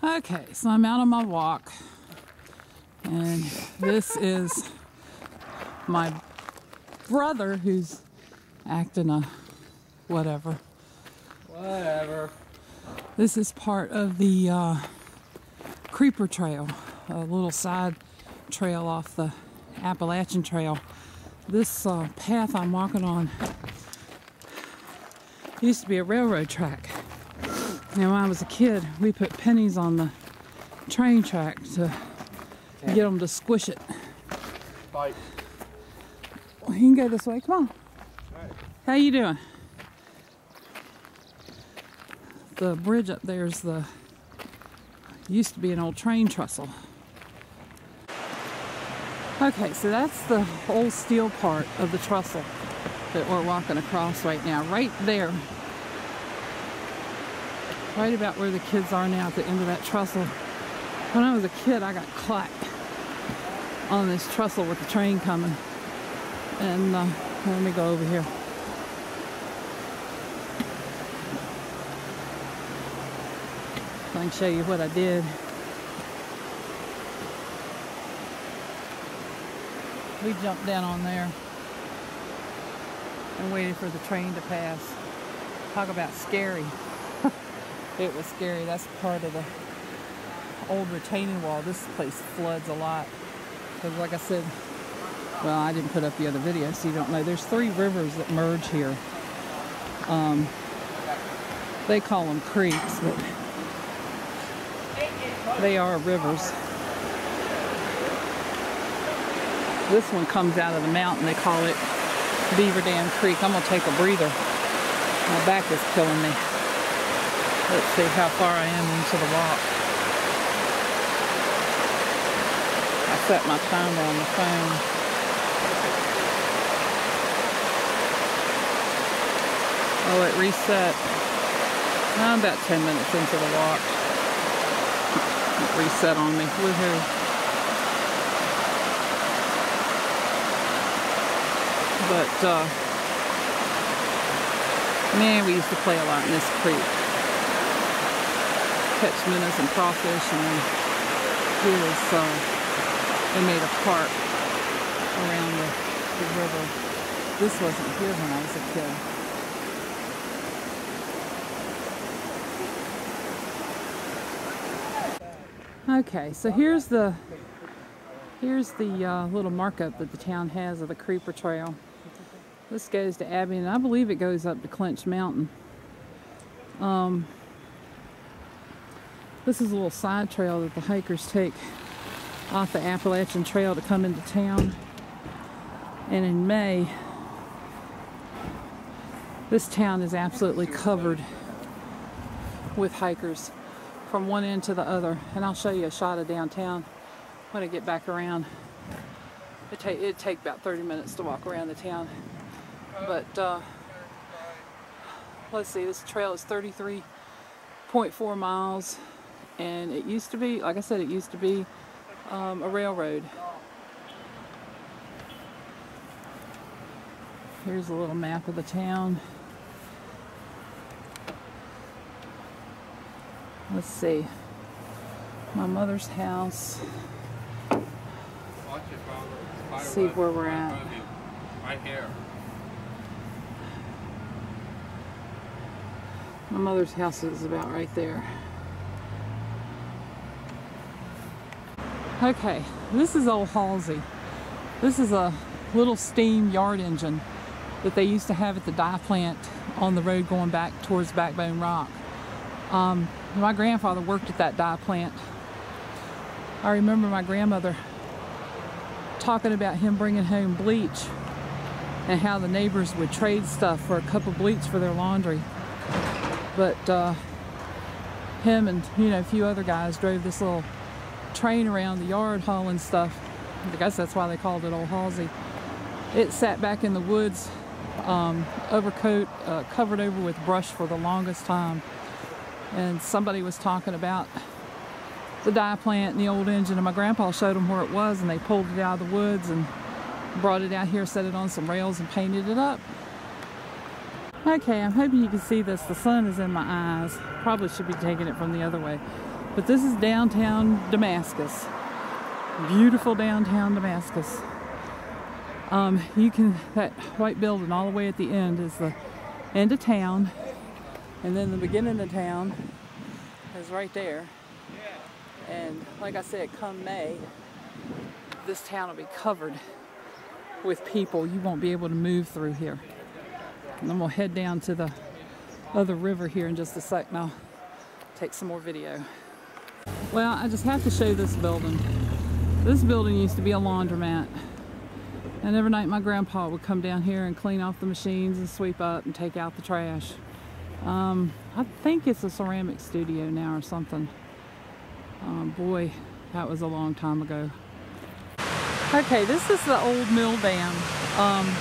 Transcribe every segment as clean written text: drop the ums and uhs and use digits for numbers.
Okay, so I'm out on my walk, and this is my brother who's acting a whatever. This is part of the Creeper Trail, a little side trail off the Appalachian Trail. This path I'm walking on used to be a railroad track. Now, when I was a kid, we put pennies on the train track to get them to squish it. Bike. Well, you can go this way. Come on. Right. How you doing? The bridge up there is used to be an old train trestle. Okay, so that's the old steel part of the trestle that we're walking across right now. Right there. Right about where the kids are now at the end of that trestle. When I was a kid, I got caught on this trestle with the train coming. And let me go over here. I can show you what I did. We jumped down on there and waited for the train to pass. Talk about scary. It was scary. That's part of the old retaining wall. This place floods a lot. Because like I said, well, I didn't put up the other video, so you don't know. There's 3 rivers that merge here. They call them creeks, but they are rivers. This one comes out of the mountain. They call it Beaver Dam Creek. I'm going to take a breather. My back is killing me. Let's see how far I am into the walk. I set my timer on the phone. Oh, it reset. I'm about 10 minutes into the walk. It reset on me. Woohoo. But, man, we used to play a lot in this creek. Catch minnows and crawfish, and here is, they made a park around the river. This wasn't here when I was a kid. Okay, so here's the little markup that the town has of the Creeper Trail. This goes to Abbey, and I believe it goes up to Clinch Mountain. This is a little side trail that the hikers take off the Appalachian Trail to come into town. And in May, this town is absolutely covered with hikers from one end to the other. And I'll show you a shot of downtown when I get back around. It'd take about 30 minutes to walk around the town. But let's see, this trail is 33.4 miles. And it used to be, like I said, it used to be a railroad. Here's a little map of the town. Let's see. My mother's house. Let's see where we're at. Right here. My mother's house is about right there. Okay, this is Old Halsey. This is a little steam yard engine that they used to have at the dye plant on the road going back towards Backbone Rock. My grandfather worked at that dye plant. I remember my grandmother talking about him bringing home bleach and how the neighbors would trade stuff for a cup of bleach for their laundry. But him and a few other guys drove this little train around the yard hauling stuff. I guess that's why they called it Old Halsey. It sat back in the woods, covered over with brush for the longest time. And somebody was talking about the dye plant and the old engine, and my grandpa showed them where it was, and they pulled it out of the woods and brought it out here, set it on some rails, and painted it up. Okay, I'm hoping you can see this. The sun is in my eyes. Probably should be taking it from the other way. But this is downtown Damascus. Beautiful downtown Damascus. That white building all the way at the end is the end of town. And then the beginning of town is right there. And like I said, come May, this town will be covered with people. You won't be able to move through here. And then we'll head down to the other river here in just a sec, and I'll take some more video. Well, I just have to show this building. This building used to be a laundromat. And every night my grandpa would come down here and clean off the machines and sweep up and take out the trash. I think it's a ceramic studio now or something. Boy, that was a long time ago. Okay, this is the old mill dam.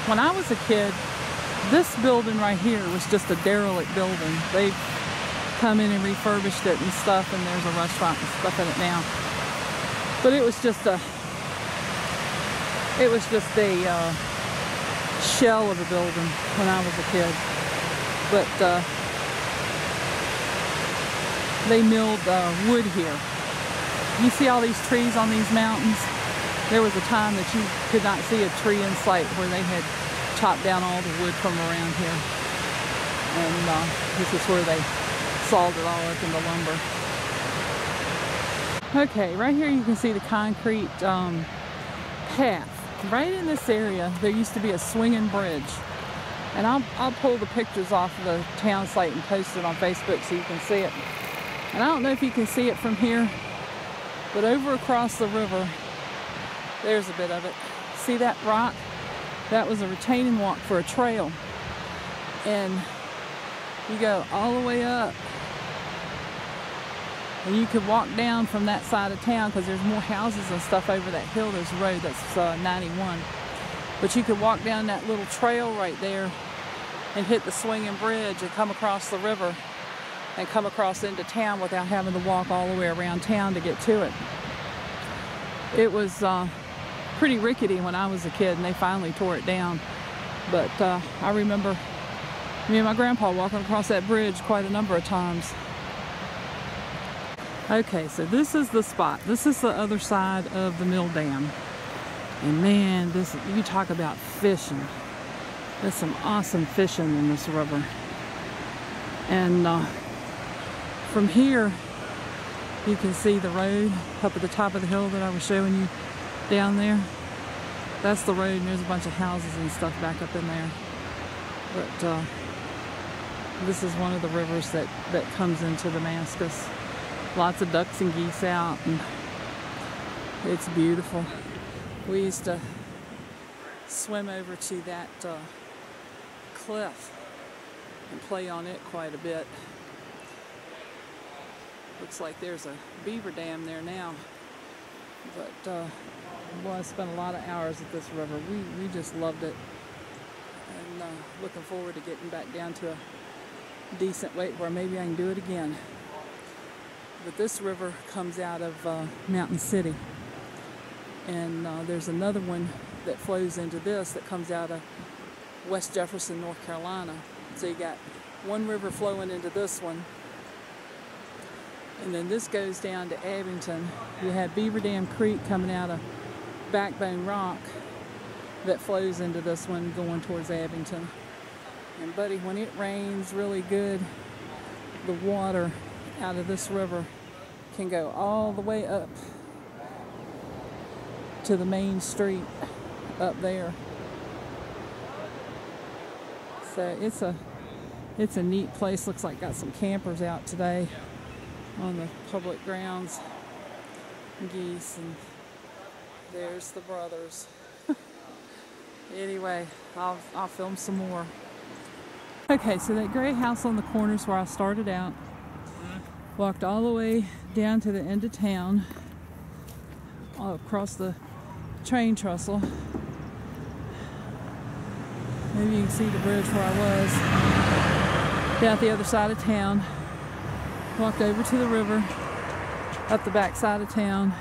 When I was a kid, this building right here was just a derelict building. They've come in and refurbished it and stuff, and there's a restaurant and stuff in it now. But it was just a shell of a building when I was a kid. But they milled wood here. You see all these trees on these mountains? There was a time that you could not see a tree in sight where they had chopped down all the wood from around here. And this is where they sawed it all up into lumber. Okay, right here you can see the concrete path. Right in this area, there used to be a swinging bridge. And I'll pull the pictures off of the town site and post it on Facebook so you can see it. And I don't know if you can see it from here, but over across the river, there's a bit of it. See that rock? That was a retaining walk for a trail. And you go all the way up. And you could walk down from that side of town because there's more houses and stuff over that hill. There's a road that's 91. But you could walk down that little trail right there and hit the swinging bridge and come across the river and come across into town without having to walk all the way around town to get to it. It was pretty rickety when I was a kid, and they finally tore it down. But I remember me and my grandpa walking across that bridge quite a number of times. Okay, so this is the spot. This is the other side of the mill dam. And man, you talk about fishing. There's some awesome fishing in this river. And from here, you can see the road up at the top of the hill that I was showing you down there. That's the road, and there's a bunch of houses and stuff back up in there. But this is one of the rivers that comes into Damascus. Lots of ducks and geese out, and it's beautiful. We used to swim over to that cliff and play on it quite a bit. Looks like there's a beaver dam there now. But well, I spent a lot of hours at this river. We just loved it. And looking forward to getting back down to a decent weight where maybe I can do it again. But this river comes out of Mountain City. And there's another one that flows into this that comes out of West Jefferson, North Carolina. So you got one river flowing into this one. And then this goes down to Abington. You have Beaver Dam Creek coming out of Backbone Rock that flows into this one going towards Abington. And buddy, when it rains really good, the water out of this river can go all the way up to the main street up there. So it's a neat place. Looks like got some campers out today on the public grounds. Geese, and there's the brothers. Anyway, I'll film some more. Okay, so that gray house on the corner is where I started out. Walked all the way down to the end of town, across the train trestle. Maybe you can see the bridge where I was. Down the other side of town. Walked over to the river, up the back side of town,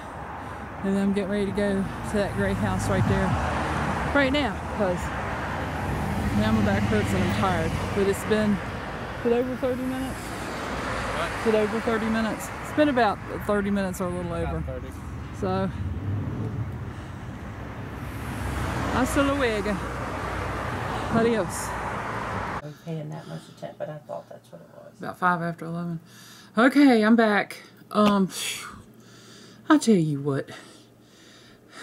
and then I'm getting ready to go to that gray house right there right now, because now my back hurts and I'm tired. But it's been over 30 minutes. What? It's been over 30 minutes. been about 30 minutes or a little over. 30. So, hasta luego. Adios. I'm paying that much attention, but I thought that's what it was. About 5 after 11. Okay, I'm back. I'll tell you what.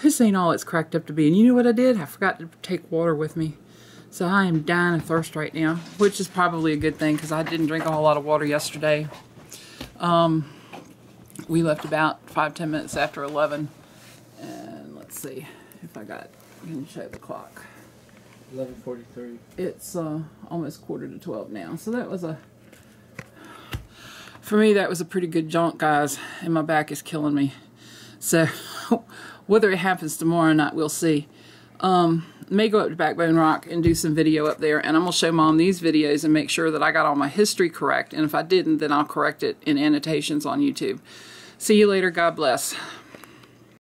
This ain't all it's cracked up to be. And you know what I did? I forgot to take water with me. So I am dying of thirst right now, which is probably a good thing because I didn't drink a whole lot of water yesterday. We left about 5-10 minutes after 11. And let's see if I can show the clock. 11:43. It's almost 11:45 now. So that was for me, that was a pretty good jaunt, guys. And my back is killing me. So whether it happens tomorrow or not, we'll see. May go up to Backbone Rock and do some video up there, and I'm going to show Mom these videos and make sure that I got all my history correct, and if I didn't, then I'll correct it in annotations on YouTube. See you later. God bless.